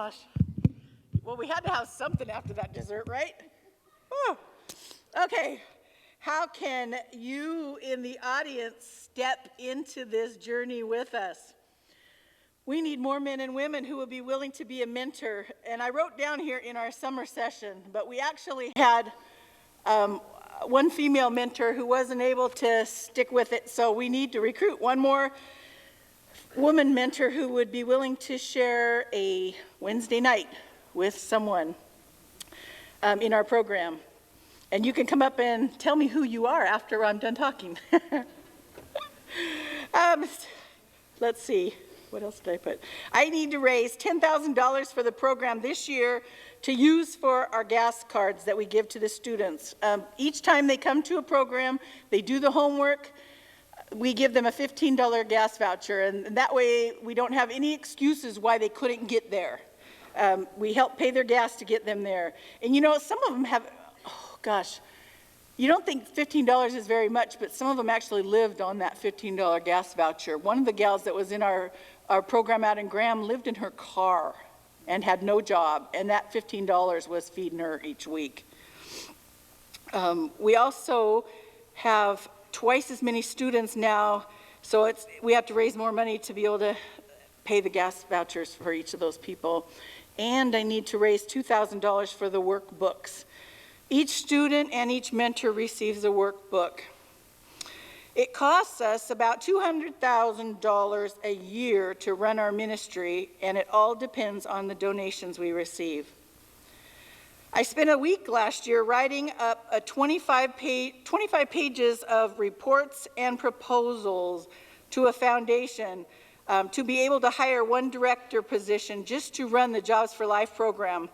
gosh. Well, we had to have something after that dessert, right? Whew. Okay. How can you in the audience step into this journey with us? We need more men and women who will be willing to be a mentor. And I wrote down here in our summer session, but we actually had one female mentor who wasn't able to stick with it, so we need to recruit one more woman mentor who would be willing to share a Wednesday night with someone in our program. And you can come up and tell me who you are after I'm done talking. Let's see. What else did I put? I need to raise $10,000 for the program this year to use for our gas cards that we give to the students. Each time they come to a program, they do the homework, we give them a $15 gas voucher, and that way we don't have any excuses why they couldn't get there. We help pay their gas to get them there. And you know, some of them have, oh gosh, you don't think $15 is very much, but some of them actually lived on that $15 gas voucher. One of the gals that was in our program out in Graham lived in her car and had no job, and that $15 was feeding her each week. We also have twice as many students now, so we have to raise more money to be able to pay the gas vouchers for each of those people. And I need to raise $2,000 for the workbooks. Each student and each mentor receives a workbook. It costs us about $200,000 a year to run our ministry, and it all depends on the donations we receive. I spent a week last year writing up a 25 pages of reports and proposals to a foundation to be able to hire one director position just to run the Jobs for Life program.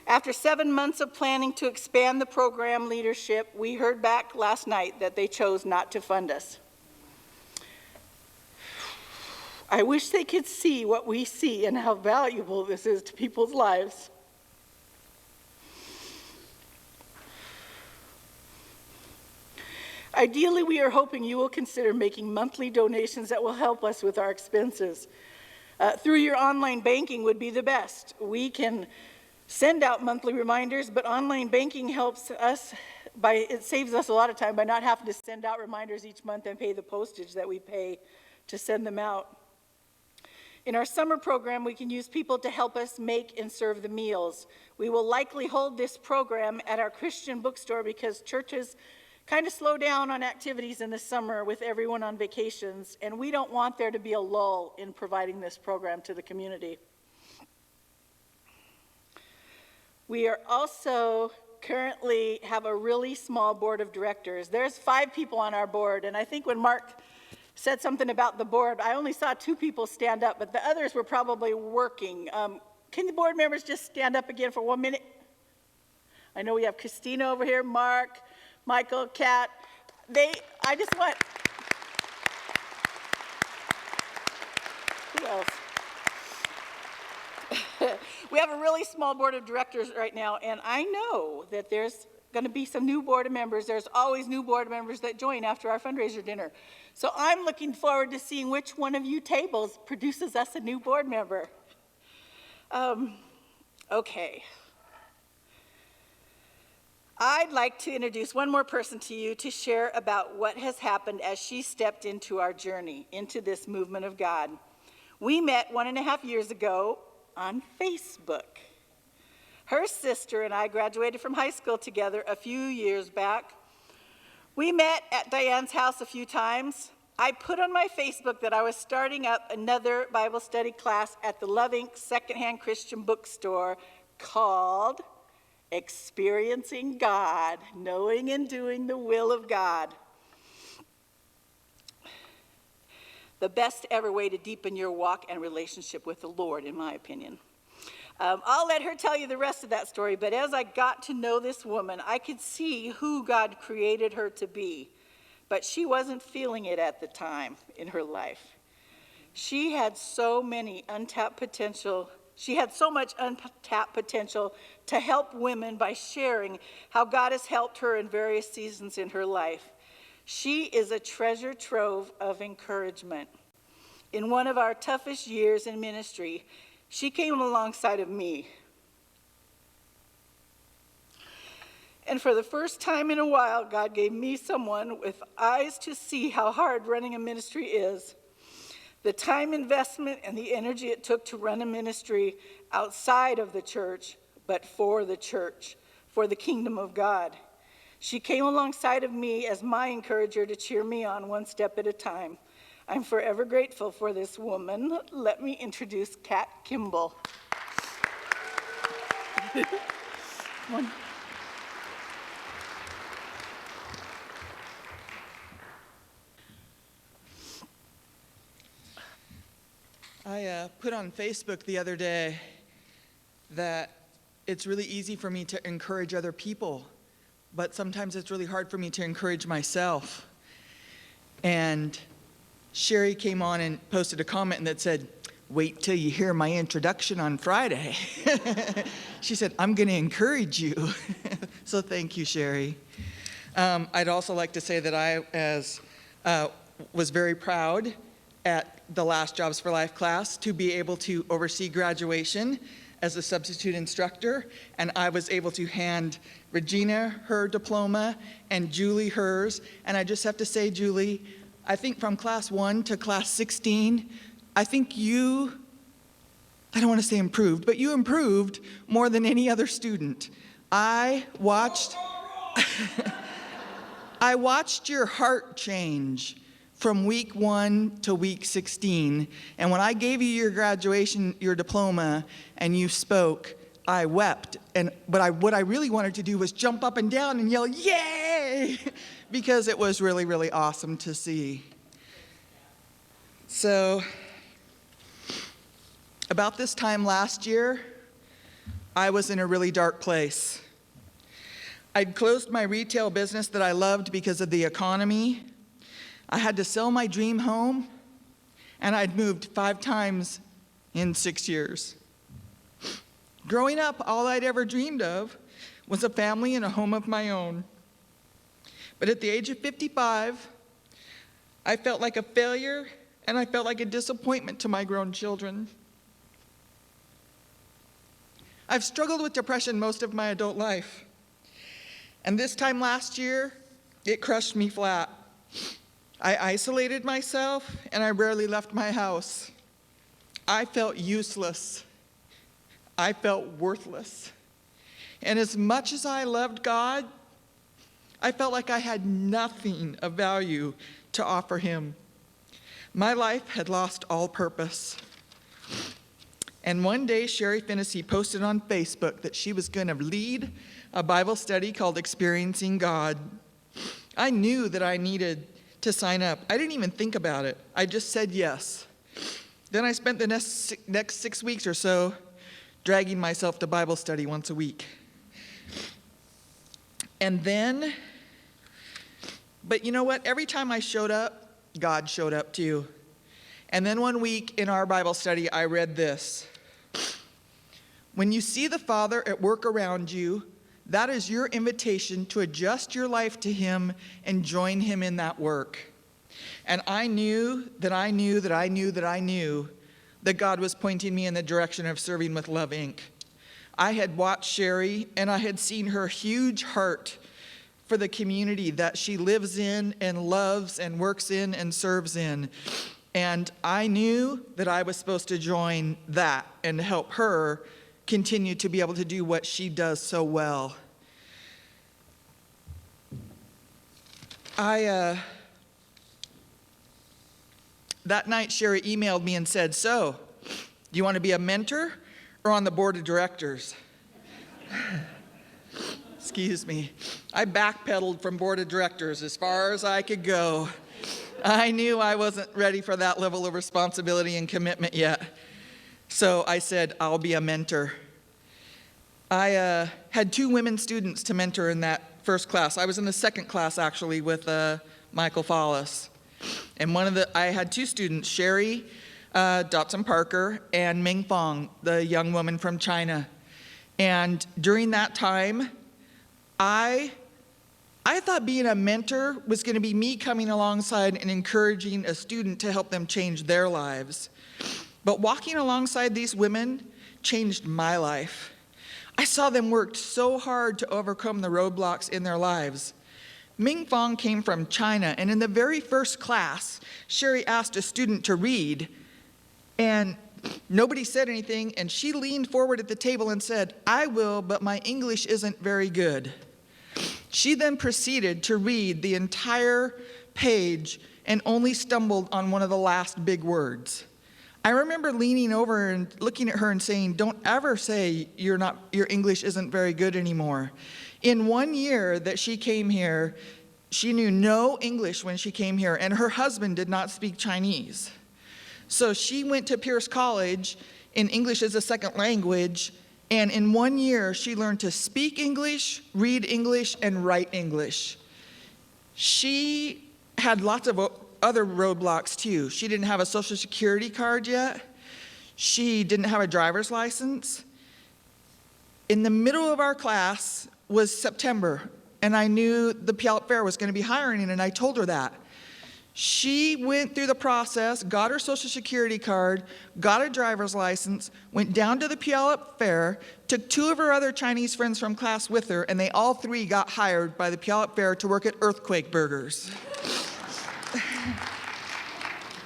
After 7 months of planning to expand the program leadership, we heard back last night that they chose not to fund us. I wish they could see what we see and how valuable this is to people's lives. Ideally, we are hoping you will consider making monthly donations that will help us with our expenses. Through your online banking would be the best. We can send out monthly reminders, but online banking helps us it saves us a lot of time by not having to send out reminders each month and pay the postage that we pay to send them out. In our summer program, we can use people to help us make and serve the meals. We will likely hold this program at our Christian bookstore because churches kind of slow down on activities in the summer with everyone on vacations, and we don't want there to be a lull in providing this program to the community. We are also currently have a really small board of directors. There's 5 people on our board, and I think when Mark said something about the board, I only saw 2 people stand up, but the others were probably working. Can the board members just stand up again for 1 minute? I know we have Christina over here, Mark, Michael, Catt. I just want, who else? We have a really small board of directors right now, and I know that there's going to be some new board members. There's always new board members that join after our fundraiser dinner. So I'm looking forward to seeing which one of you tables produces us a new board member. Okay. I'd like to introduce one more person to you to share about what has happened as she stepped into our journey, into this movement of God. We met 1.5 years ago on Facebook. Her sister and I graduated from high school together a few years back. We met at Diane's house a few times. I put on my Facebook that I was starting up another Bible study class at the Love Inc. secondhand Christian bookstore called Experiencing God, Knowing and Doing the Will of God. The best ever way to deepen your walk and relationship with the Lord, in my opinion. I'll let her tell you the rest of that story, but as I got to know this woman, I could see who God created her to be, but she wasn't feeling it at the time in her life. She had so much untapped potential to help women by sharing how God has helped her in various seasons in her life. She is a treasure trove of encouragement. In one of our toughest years in ministry, She came alongside of me. And for the first time in a while, God gave me someone with eyes to see how hard running a ministry is. The time investment and the energy it took to run a ministry outside of the church, but for the church, for the kingdom of God. She came alongside of me as my encourager to cheer me on one step at a time. I'm forever grateful for this woman. Let me introduce Catt Kimball. One. I put on Facebook the other day that it's really easy for me to encourage other people, but sometimes it's really hard for me to encourage myself. And Sherry came on and posted a comment that said, "Wait till you hear my introduction on Friday." She said, "I'm going to encourage you." So thank you, Sherry. I'd also like to say that I was very proud at the last Jobs for Life class to be able to oversee graduation as a substitute instructor, and I was able to hand Regina her diploma and Julie hers. And I just have to say, Julie, I think from class 1 to class 16, I think you, I don't want to say improved, but you improved more than any other student. I watched your heart change from week 1 to week 16. And when I gave you your graduation, your diploma, and you spoke, I wept. But what I really wanted to do was jump up and down and yell, "Yay!" because it was really, really awesome to see. So, about this time last year, I was in a really dark place. I'd closed my retail business that I loved because of the economy. I had to sell my dream home, and I'd moved 5 times in 6 years. Growing up, all I'd ever dreamed of was a family and a home of my own. But at the age of 55, I felt like a failure, and I felt like a disappointment to my grown children. I've struggled with depression most of my adult life. And this time last year, it crushed me flat. I isolated myself, and I rarely left my house. I felt useless. I felt worthless. And as much as I loved God, I felt like I had nothing of value to offer him. My life had lost all purpose. And one day, Sherry Finnessy posted on Facebook that she was going to lead a Bible study called Experiencing God. I knew that I needed to sign up. I didn't even think about it. I just said yes. Then I spent the next 6 weeks or so dragging myself to Bible study once a week. But you know what? Every time I showed up, God showed up too. And then one week in our Bible study, I read this. When you see the Father at work around you, that is your invitation to adjust your life to him and join him in that work. And I knew that God was pointing me in the direction of serving with Love Inc. I had watched Sherry, and I had seen her huge heart for the community that she lives in and loves and works in and serves in. And I knew that I was supposed to join that and help her continue to be able to do what she does so well. That night, Sherry emailed me and said, "So, do you want to be a mentor or on the board of directors?" Excuse me. I backpedaled from board of directors as far as I could go. I knew I wasn't ready for that level of responsibility and commitment yet. So I said, I'll be a mentor. I had 2 women students to mentor in that first class. I was in the second class, actually, with Michael Follis. And I had 2 students, Sherry Dotson Parker and Ming Fong, the young woman from China. And during that time, I thought being a mentor was going to be me coming alongside and encouraging a student to help them change their lives. But walking alongside these women changed my life. I saw them work so hard to overcome the roadblocks in their lives. Ming Fong came from China, and in the very first class, Sherry asked a student to read, and nobody said anything, and she leaned forward at the table and said, "I will, but my English isn't very good." She then proceeded to read the entire page and only stumbled on one of the last big words. I remember leaning over and looking at her and saying, "Don't ever say your English isn't very good anymore." In 1 year that she came here, she knew no English when she came here, and her husband did not speak Chinese. So she went to Pierce College in English as a second language, and in 1 year, she learned to speak English, read English, and write English. She had lots of other roadblocks too. She didn't have a Social Security card yet. She didn't have a driver's license. In the middle of our class was September, and I knew the Puyallup Fair was going to be hiring, and I told her that. She went through the process, got her Social Security card, got a driver's license, went down to the Puyallup Fair, took 2 of her other Chinese friends from class with her, and they all 3 got hired by the Puyallup Fair to work at Earthquake Burgers.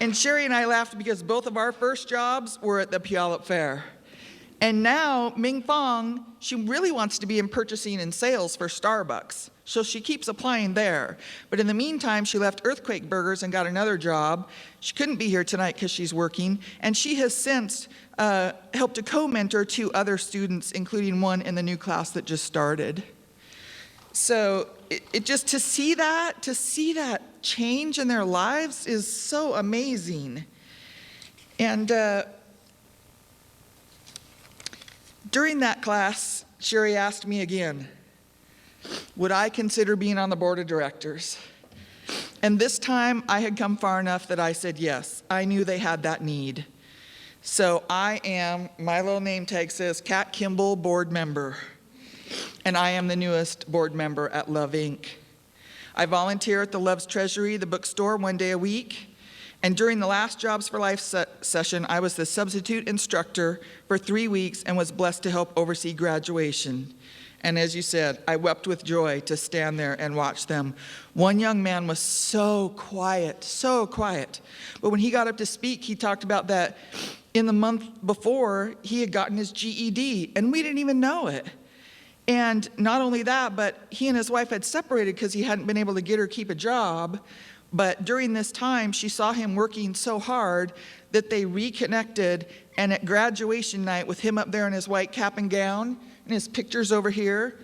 And Sherry and I laughed because both of our first jobs were at the Puyallup Fair. And now Ming Fong, she really wants to be in purchasing and sales for Starbucks. So she keeps applying there. But in the meantime, she left Earthquake Burgers and got another job. She couldn't be here tonight because she's working. And she has since helped to co-mentor 2 other students, including one in the new class that just started. So it just to see that change in their lives is so amazing. And during that class, Sherry asked me again, would I consider being on the board of directors? And this time I had come far enough that I said yes. I knew they had that need. So I am, my little name tag says Catt Kimball, board member. And I am the newest board member at Love Inc. I volunteer at the Love's Treasury, the bookstore, 1 day a week. And during the last Jobs for Life session, I was the substitute instructor for 3 weeks and was blessed to help oversee graduation. And as you said, I wept with joy to stand there and watch them. One young man was so quiet. But when he got up to speak, he talked about that in the month before, he had gotten his GED, and we didn't even know it. And not only that, but he and his wife had separated because he hadn't been able to get her keep a job. But during this time, she saw him working so hard that they reconnected. And at graduation night, with him up there in his white cap and gown, and his pictures over here,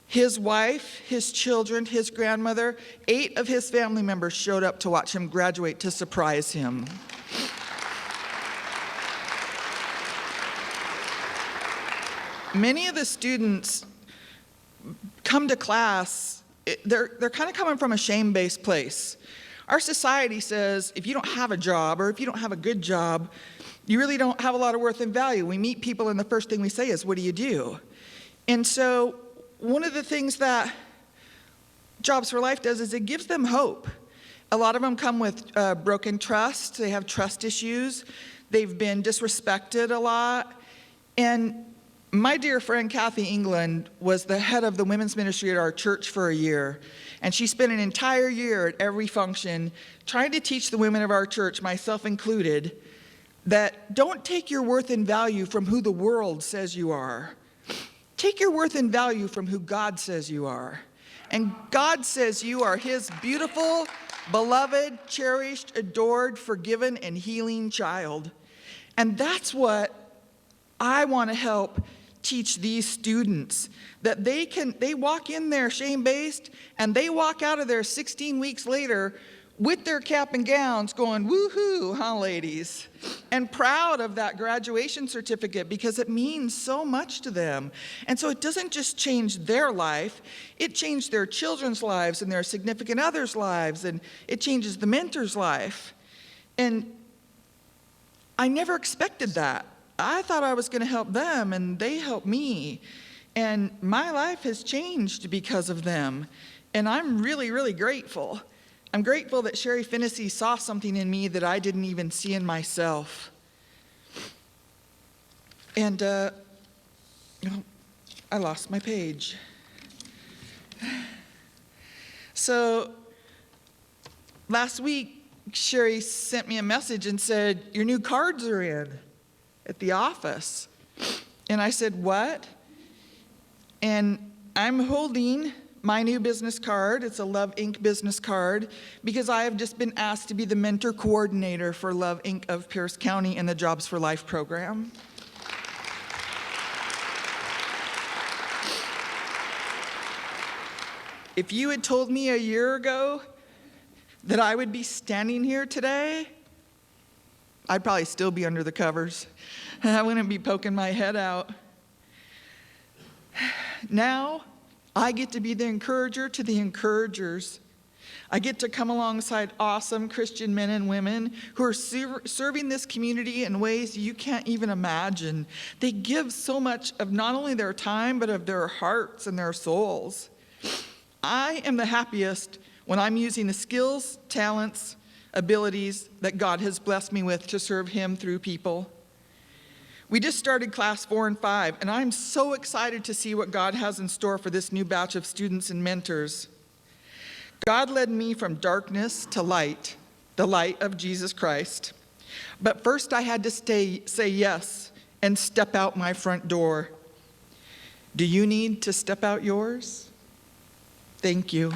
his wife, his children, his grandmother, 8 of his family members showed up to watch him graduate to surprise him. Many of the students come to class, they're kind of coming from a shame-based place. Our society says if you don't have a job or if you don't have a good job, you really don't have a lot of worth and value. We meet people and the first thing we say is, what do you do? And so one of the things that Jobs for Life does is it gives them hope. A lot of them come with broken trust. They have trust issues. They've been disrespected a lot. And my dear friend Kathy England was the head of the women's ministry at our church for a year. And she spent an entire year at every function trying to teach the women of our church, myself included, that don't take your worth and value from who the world says you are. Take your worth and value from who God says you are. And God says you are his beautiful, beloved, cherished, adored, forgiven, and healing child. And that's what I want to help teach these students, that they walk in there shame-based and they walk out of there 16 weeks later with their cap and gowns going, woohoo, huh, ladies? And proud of that graduation certificate because it means so much to them. And so it doesn't just change their life, it changed their children's lives and their significant others' lives, and it changes the mentor's life. And I never expected that. I thought I was going to help them, and they helped me. And my life has changed because of them. And I'm really, really grateful. I'm grateful that Sherry Finnessy saw something in me that I didn't even see in myself. And I lost my page. So last week, Sherry sent me a message and said, your new cards are in at the office. And I said, what? And I'm holding my new business card. It's a Love Inc. business card because I have just been asked to be the mentor coordinator for Love Inc. of Pierce County in the Jobs for Life program. If you had told me a year ago that I would be standing here today, I'd probably still be under the covers. I wouldn't be poking my head out. Now, I get to be the encourager to the encouragers. I get to come alongside awesome Christian men and women who are serving this community in ways you can't even imagine. They give so much of not only their time, but of their hearts and their souls. I am the happiest when I'm using the skills, talents, abilities that God has blessed me with to serve Him through people. We just started class 4 and 5, and I'm so excited to see what God has in store for this new batch of students and mentors. God led me from darkness to light, the light of Jesus Christ. But first I had to say yes and step out my front door. Do you need to step out yours? Thank you.